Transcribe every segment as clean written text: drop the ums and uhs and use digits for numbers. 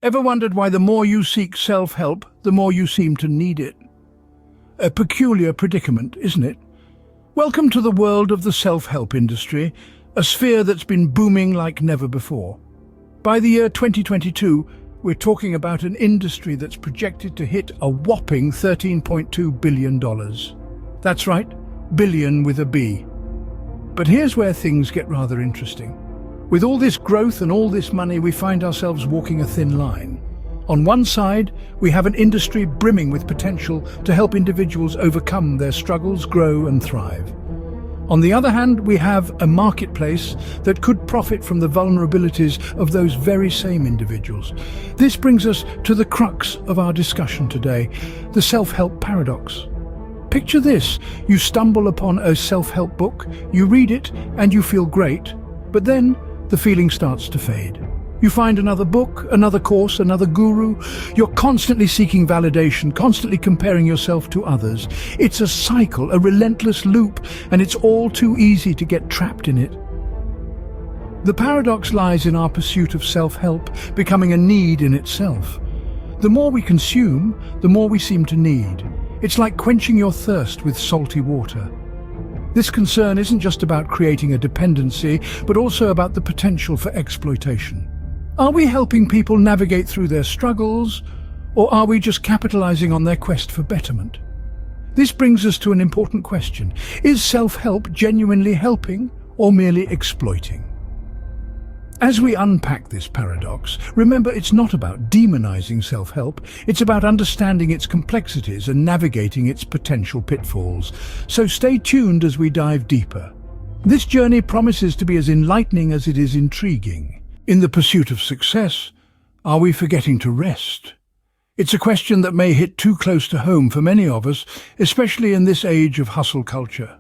Ever wondered why the more you seek self-help, the more you seem to need it? A peculiar predicament, isn't it? Welcome to the world of the self-help industry, a sphere that's been booming like never before. By the year 2022, we're talking about an industry that's projected to hit a whopping $13.2 billion. That's right, billion with a B. But here's where things get rather interesting. With all this growth and all this money, we find ourselves walking a thin line. On one side, we have an industry brimming with potential to help individuals overcome their struggles, grow and thrive. On the other hand, we have a marketplace that could profit from the vulnerabilities of those very same individuals. This brings us to the crux of our discussion today, the self-help paradox. Picture this: you stumble upon a self-help book, you read it and you feel great, but then the feeling starts to fade. You find another book, another course, another guru. You're constantly seeking validation, constantly comparing yourself to others. It's a cycle, a relentless loop, and it's all too easy to get trapped in it. The paradox lies in our pursuit of self-help becoming a need in itself. The more we consume, the more we seem to need. It's like quenching your thirst with salty water. This concern isn't just about creating a dependency, but also about the potential for exploitation. Are we helping people navigate through their struggles, or are we just capitalizing on their quest for betterment? This brings us to an important question. Is self-help genuinely helping or merely exploiting? As we unpack this paradox, remember it's not about demonizing self-help, it's about understanding its complexities and navigating its potential pitfalls. So stay tuned as we dive deeper. This journey promises to be as enlightening as it is intriguing. In the pursuit of success, are we forgetting to rest? It's a question that may hit too close to home for many of us, especially in this age of hustle culture.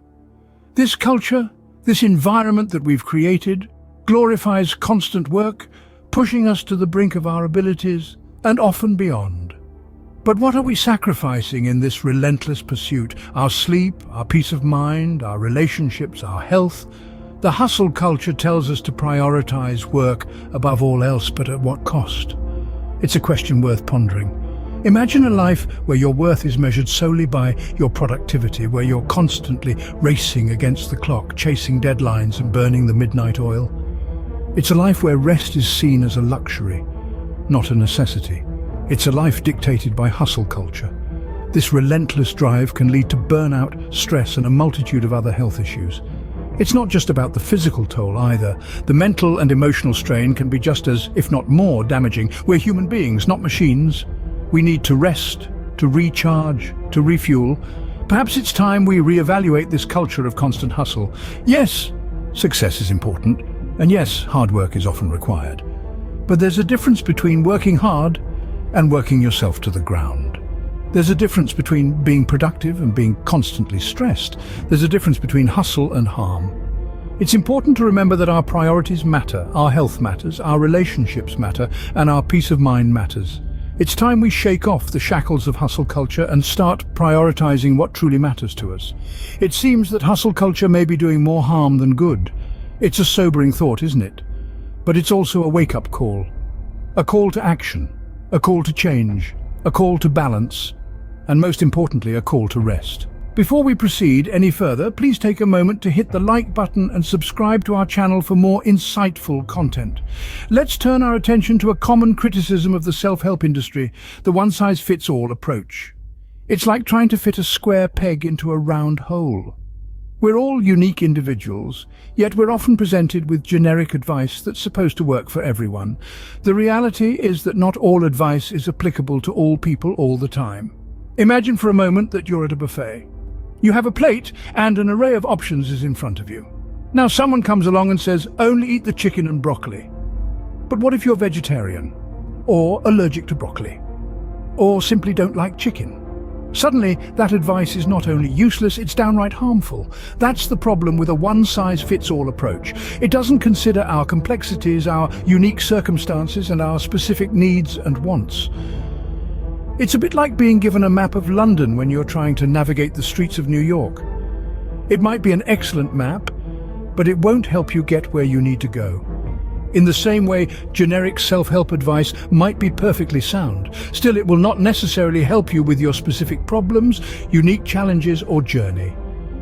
This culture, this environment that we've created, glorifies constant work, pushing us to the brink of our abilities and often beyond. But what are we sacrificing in this relentless pursuit? Our sleep, our peace of mind, our relationships, our health? The hustle culture tells us to prioritize work above all else, but at what cost? It's a question worth pondering. Imagine a life where your worth is measured solely by your productivity, where you're constantly racing against the clock, chasing deadlines and burning the midnight oil. It's a life where rest is seen as a luxury, not a necessity. It's a life dictated by hustle culture. This relentless drive can lead to burnout, stress, and a multitude of other health issues. It's not just about the physical toll either. The mental and emotional strain can be just as, if not more, damaging. We're human beings, not machines. We need to rest, to recharge, to refuel. Perhaps it's time we reevaluate this culture of constant hustle. Yes, success is important. And yes, hard work is often required. But there's a difference between working hard and working yourself to the ground. There's a difference between being productive and being constantly stressed. There's a difference between hustle and harm. It's important to remember that our priorities matter, our health matters, our relationships matter, and our peace of mind matters. It's time we shake off the shackles of hustle culture and start prioritizing what truly matters to us. It seems that hustle culture may be doing more harm than good. It's a sobering thought, isn't it? But it's also a wake-up call. A call to action, a call to change, a call to balance, and most importantly, a call to rest. Before we proceed any further, please take a moment to hit the like button and subscribe to our channel for more insightful content. Let's turn our attention to a common criticism of the self-help industry, the one-size-fits-all approach. It's like trying to fit a square peg into a round hole. We're all unique individuals, yet we're often presented with generic advice that's supposed to work for everyone. The reality is that not all advice is applicable to all people all the time. Imagine for a moment that you're at a buffet. You have a plate and an array of options is in front of you. Now someone comes along and says, only eat the chicken and broccoli. But what if you're vegetarian? Or allergic to broccoli? Or simply don't like chicken? Suddenly, that advice is not only useless, it's downright harmful. That's the problem with a one-size-fits-all approach. It doesn't consider our complexities, our unique circumstances, and our specific needs and wants. It's a bit like being given a map of London when you're trying to navigate the streets of New York. It might be an excellent map, but it won't help you get where you need to go. In the same way, generic self-help advice might be perfectly sound. Still, it will not necessarily help you with your specific problems, unique challenges, or journey.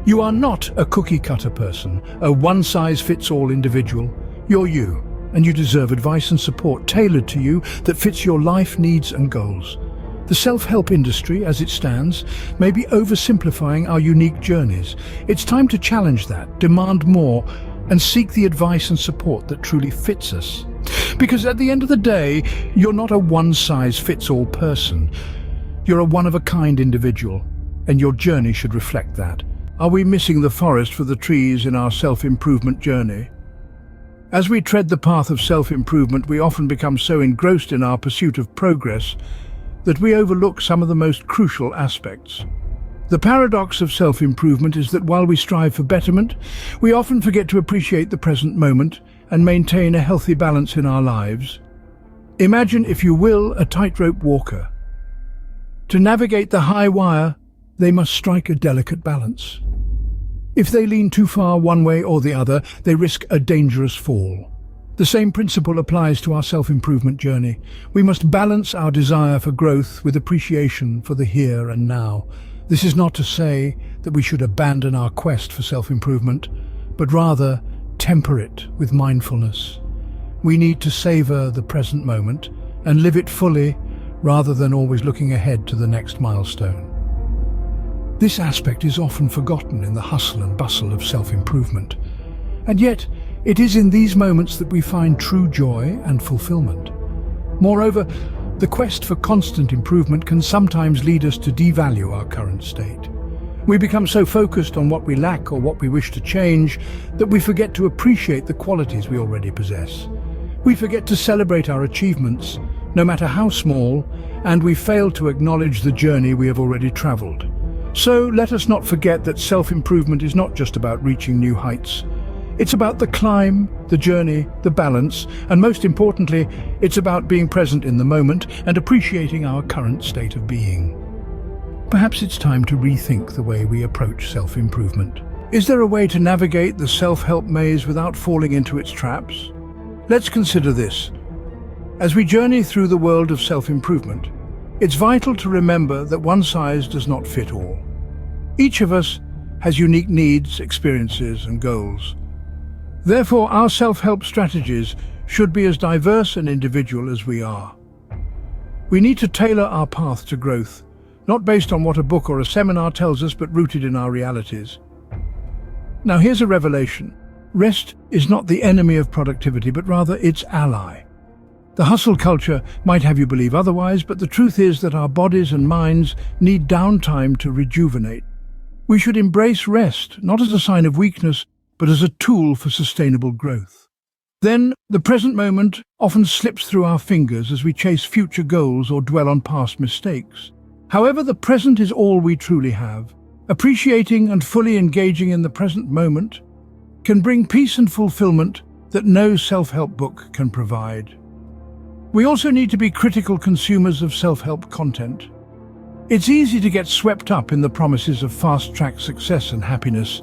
You are not a cookie-cutter person, a one-size-fits-all individual. You're you, and you deserve advice and support tailored to you that fits your life needs and goals. The self-help industry, as it stands, may be oversimplifying our unique journeys. It's time to challenge that, demand more, and seek the advice and support that truly fits us. Because at the end of the day, you're not a one-size-fits-all person. You're a one-of-a-kind individual, and your journey should reflect that. Are we missing the forest for the trees in our self-improvement journey? As we tread the path of self-improvement, we often become so engrossed in our pursuit of progress that we overlook some of the most crucial aspects. The paradox of self-improvement is that while we strive for betterment, we often forget to appreciate the present moment and maintain a healthy balance in our lives. Imagine, if you will, a tightrope walker. To navigate the high wire, they must strike a delicate balance. If they lean too far one way or the other, they risk a dangerous fall. The same principle applies to our self-improvement journey. We must balance our desire for growth with appreciation for the here and now. This is not to say that we should abandon our quest for self-improvement, but rather temper it with mindfulness. We need to savor the present moment and live it fully rather than always looking ahead to the next milestone. This aspect is often forgotten in the hustle and bustle of self-improvement, and yet it is in these moments that we find true joy and fulfillment. Moreover, the quest for constant improvement can sometimes lead us to devalue our current state. We become so focused on what we lack or what we wish to change that we forget to appreciate the qualities we already possess. We forget to celebrate our achievements, no matter how small, and we fail to acknowledge the journey we have already traveled. So let us not forget that self-improvement is not just about reaching new heights. It's about the climb, the journey, the balance, and most importantly, it's about being present in the moment and appreciating our current state of being. Perhaps it's time to rethink the way we approach self-improvement. Is there a way to navigate the self-help maze without falling into its traps? Let's consider this. As we journey through the world of self-improvement, it's vital to remember that one size does not fit all. Each of us has unique needs, experiences, and goals. Therefore, our self-help strategies should be as diverse and individual as we are. We need to tailor our path to growth, not based on what a book or a seminar tells us, but rooted in our realities. Now, here's a revelation. Rest is not the enemy of productivity, but rather its ally. The hustle culture might have you believe otherwise, but the truth is that our bodies and minds need downtime to rejuvenate. We should embrace rest, not as a sign of weakness, but as a tool for sustainable growth. Then, the present moment often slips through our fingers as we chase future goals or dwell on past mistakes. However, the present is all we truly have. Appreciating and fully engaging in the present moment can bring peace and fulfillment that no self-help book can provide. We also need to be critical consumers of self-help content. It's easy to get swept up in the promises of fast-track success and happiness,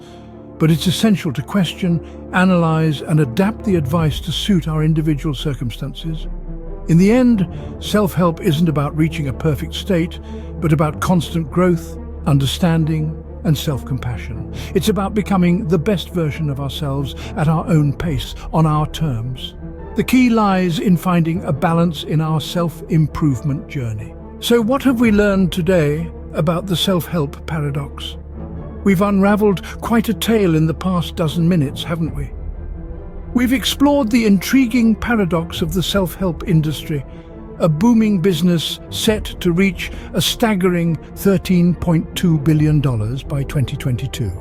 but it's essential to question, analyze, and adapt the advice to suit our individual circumstances. In the end, self-help isn't about reaching a perfect state, but about constant growth, understanding, and self-compassion. It's about becoming the best version of ourselves at our own pace, on our terms. The key lies in finding a balance in our self-improvement journey. So what have we learned today about the self-help paradox? We've unraveled quite a tale in the past dozen minutes, haven't we? We've explored the intriguing paradox of the self-help industry, a booming business set to reach a staggering $13.2 billion by 2022.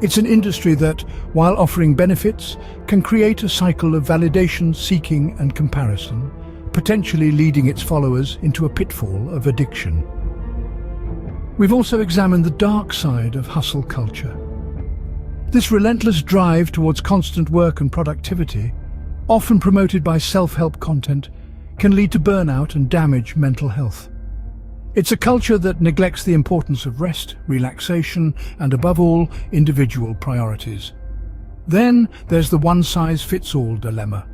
It's an industry that, while offering benefits, can create a cycle of validation, seeking, and comparison, potentially leading its followers into a pitfall of addiction. We've also examined the dark side of hustle culture. This relentless drive towards constant work and productivity, often promoted by self-help content, can lead to burnout and damage mental health. It's a culture that neglects the importance of rest, relaxation, and above all, individual priorities. Then there's the one-size-fits-all dilemma.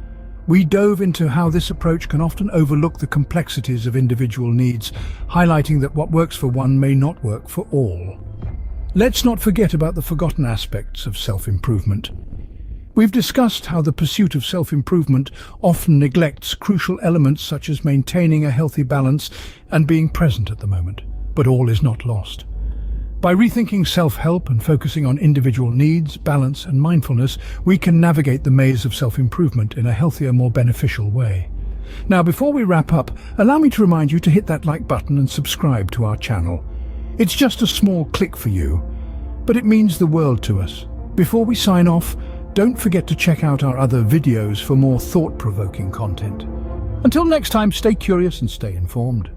We dove into how this approach can often overlook the complexities of individual needs, highlighting that what works for one may not work for all. Let's not forget about the forgotten aspects of self-improvement. We've discussed how the pursuit of self-improvement often neglects crucial elements such as maintaining a healthy balance and being present at the moment. But all is not lost. By rethinking self-help and focusing on individual needs, balance and mindfulness, we can navigate the maze of self-improvement in a healthier, more beneficial way. Now, before we wrap up, allow me to remind you to hit that like button and subscribe to our channel. It's just a small click for you, but it means the world to us. Before we sign off, don't forget to check out our other videos for more thought-provoking content. Until next time, stay curious and stay informed.